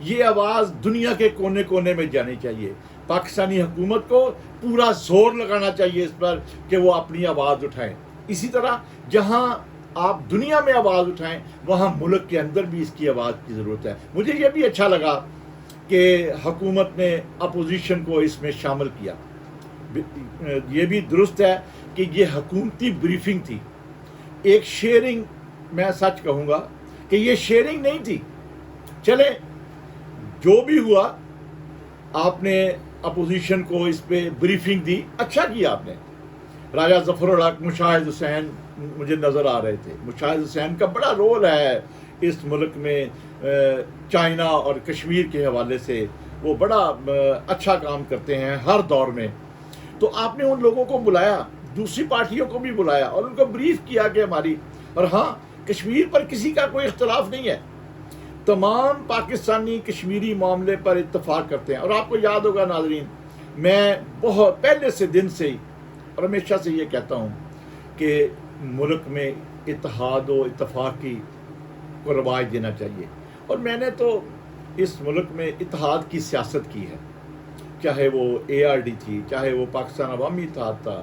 یہ آواز دنیا کے کونے کونے میں جانی چاہیے. پاکستانی حکومت کو پورا زور لگانا چاہیے اس پر کہ وہ اپنی آواز اٹھائیں. اسی طرح جہاں آپ دنیا میں آواز اٹھائیں وہاں ملک کے اندر بھی اس کی آواز کی ضرورت ہے. مجھے یہ بھی اچھا لگا کہ حکومت نے اپوزیشن کو اس میں شامل کیا. یہ بھی درست ہے کہ یہ حکومتی بریفنگ تھی. ایک شیئرنگ، میں سچ کہوں گا کہ یہ شیئرنگ نہیں تھی. چلے جو بھی ہوا، آپ نے اپوزیشن کو اس پہ بریفنگ دی، اچھا کیا آپ نے. راجہ ظفر الحق، مشاہد حسین مجھے نظر آ رہے تھے. مشاہد حسین کا بڑا رول ہے اس ملک میں، چائنا اور کشمیر کے حوالے سے وہ بڑا اچھا کام کرتے ہیں ہر دور میں. تو آپ نے ان لوگوں کو بلایا، دوسری پارٹیوں کو بھی بلایا اور ان کو بریف کیا کہ ہماری، اور ہاں کشمیر پر کسی کا کوئی اختلاف نہیں ہے. تمام پاکستانی کشمیری معاملے پر اتفاق کرتے ہیں. اور آپ کو یاد ہوگا ناظرین، میں بہت پہلے سے دن سے ہی اور ہمیشہ سے یہ کہتا ہوں کہ ملک میں اتحاد و اتفاق کو رواج دینا چاہیے. اور میں نے تو اس ملک میں اتحاد کی سیاست کی ہے، چاہے وہ ARD تھی، چاہے وہ پاکستان عوامی اتحاد تھا،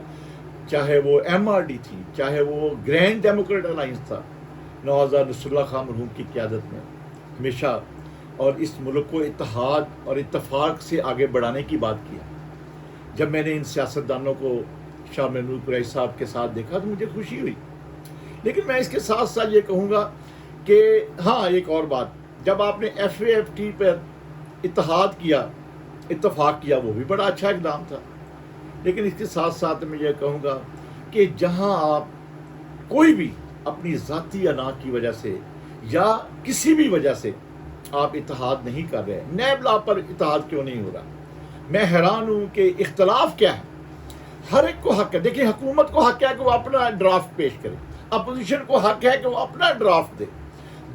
چاہے وہ MRD تھی، چاہے وہ گرینڈ ڈیموکریٹ الائنس تھا نوازہ نصر اللہ خان مرحوم کی قیادت میں. ہمیشہ اور اس ملک کو اتحاد اور اتفاق سے آگے بڑھانے کی بات کیا. جب میں نے ان سیاستدانوں کو شاہ محمود قریشی صاحب کے ساتھ دیکھا تو مجھے خوشی ہوئی. لیکن میں اس کے ساتھ ساتھ یہ کہوں گا کہ ہاں ایک اور بات، جب آپ نے FAFT پر اتحاد کیا، اتفاق کیا، وہ بھی بڑا اچھا اقدام تھا. لیکن اس کے ساتھ ساتھ میں یہ کہوں گا کہ جہاں آپ کوئی بھی اپنی ذاتی انا کی وجہ سے یا کسی بھی وجہ سے آپ اتحاد نہیں کر رہے، نیب لا پر اتحاد کیوں نہیں ہو رہا؟ میں حیران ہوں کہ اختلاف کیا ہے. ہر ایک کو حق ہے، دیکھیں حکومت کو حق ہے کہ وہ اپنا ڈرافٹ پیش کرے، اپوزیشن کو حق ہے کہ وہ اپنا ڈرافٹ دے.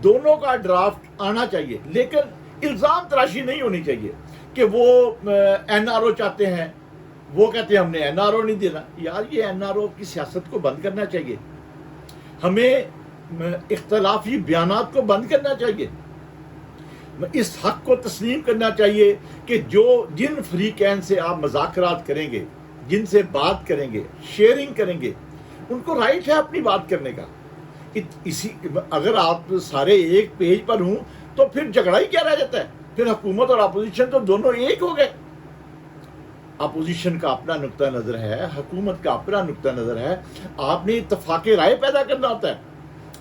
دونوں کا ڈرافٹ آنا چاہیے، لیکن الزام تراشی نہیں ہونی چاہیے کہ وہ NRO چاہتے ہیں، وہ کہتے ہیں ہم نے NRO نہیں دینا. یار یہ NRO کی سیاست کو بند کرنا چاہیے. ہمیں اختلافی بیانات کو بند کرنا چاہیے. اس حق کو تسلیم کرنا چاہیے کہ جن فریقین سے آپ مذاکرات کریں گے، جن سے بات کریں گے، شیئرنگ کریں گے، ان کو رائٹ ہے اپنی بات کرنے کا. اگر آپ سارے ایک پیج پر ہوں تو پھر جھگڑا ہی کیا رہ جاتا ہے؟ پھر حکومت اور اپوزیشن تو دونوں ایک ہو گئے. اپوزیشن کا اپنا نقطہ نظر ہے، حکومت کا اپنا نقطہ نظر ہے. آپ نے اتفاق رائے پیدا کرنا ہوتا ہے،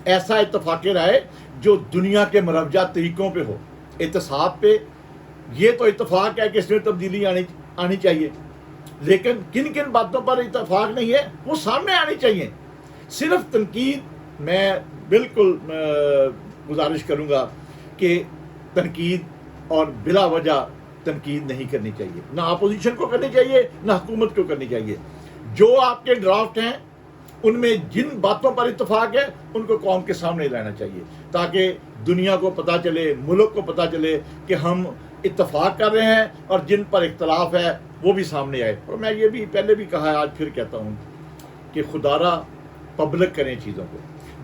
ایسا اتفاق رائے جو دنیا کے مروجہ طریقوں پہ ہو. احتساب پہ یہ تو اتفاق ہے کہ اس میں تبدیلی آنی چاہیے، لیکن کن کن باتوں پر اتفاق نہیں ہے وہ سامنے آنی چاہیے. صرف تنقید، میں بالکل گزارش کروں گا کہ تنقید اور بلا وجہ تنقید نہیں کرنی چاہیے، نہ اپوزیشن کو کرنی چاہیے نہ حکومت کو کرنی چاہیے. جو آپ کے ڈرافٹ ہیں ان میں جن باتوں پر اتفاق ہے ان کو قوم کے سامنے لانا چاہیے، تاکہ دنیا کو پتہ چلے، ملک کو پتہ چلے کہ ہم اتفاق کر رہے ہیں اور جن پر اختلاف ہے وہ بھی سامنے آئے. اور میں یہ بھی پہلے بھی کہا ہے، آج پھر کہتا ہوں کہ خدارا پبلک کریں چیزوں کو،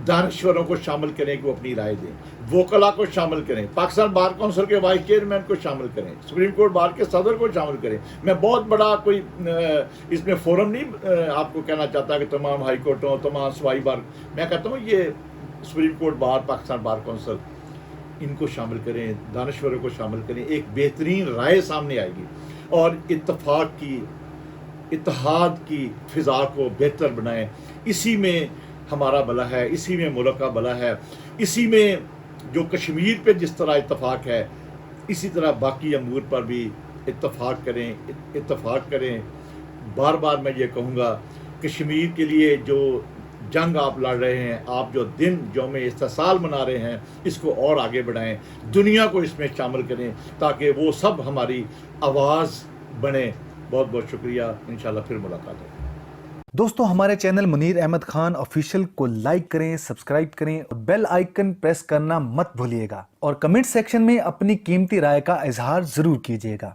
دانشوروں کو شامل کریں کہ وہ اپنی رائے دیں، وکلا کو شامل کریں، پاکستان بار کونسل کے وائس چیئرمین کو شامل کریں، سپریم کورٹ بار کے صدر کو شامل کریں. میں بہت بڑا کوئی اس میں فورم نہیں آپ کو کہنا چاہتا کہ تمام ہائی کورٹوں، تمام صوبائی بار، میں کہتا ہوں یہ supreme court bar, Pakistan bar council, ان کو شامل کریں، دانشوروں کو شامل کریں. ایک بہترین رائے سامنے آئے گی اور اتفاق کی، اتحاد کی فضا کو بہتر بنائیں. اسی میں ہمارا بھلا ہے، اسی میں ملک کا بھلا ہے. اسی میں جو کشمیر پہ جس طرح اتفاق ہے، اسی طرح باقی امور پر بھی اتفاق کریں. بار بار میں یہ کہوں گا، کشمیر کے لیے جو جنگ آپ لڑ رہے ہیں، آپ جو دن یوم استحصال منا رہے ہیں، اس کو اور آگے بڑھائیں، دنیا کو اس میں شامل کریں تاکہ وہ سب ہماری آواز بنے. بہت بہت شکریہ، انشاءاللہ پھر ملاقات ہوگی. دوستو ہمارے چینل منیر احمد خان آفیشیل کو لائک کریں، سبسکرائب کریں اور بیل آئیکن پریس کرنا مت بھولیے گا، اور کمنٹ سیکشن میں اپنی قیمتی رائے کا اظہار ضرور کیجیے گا.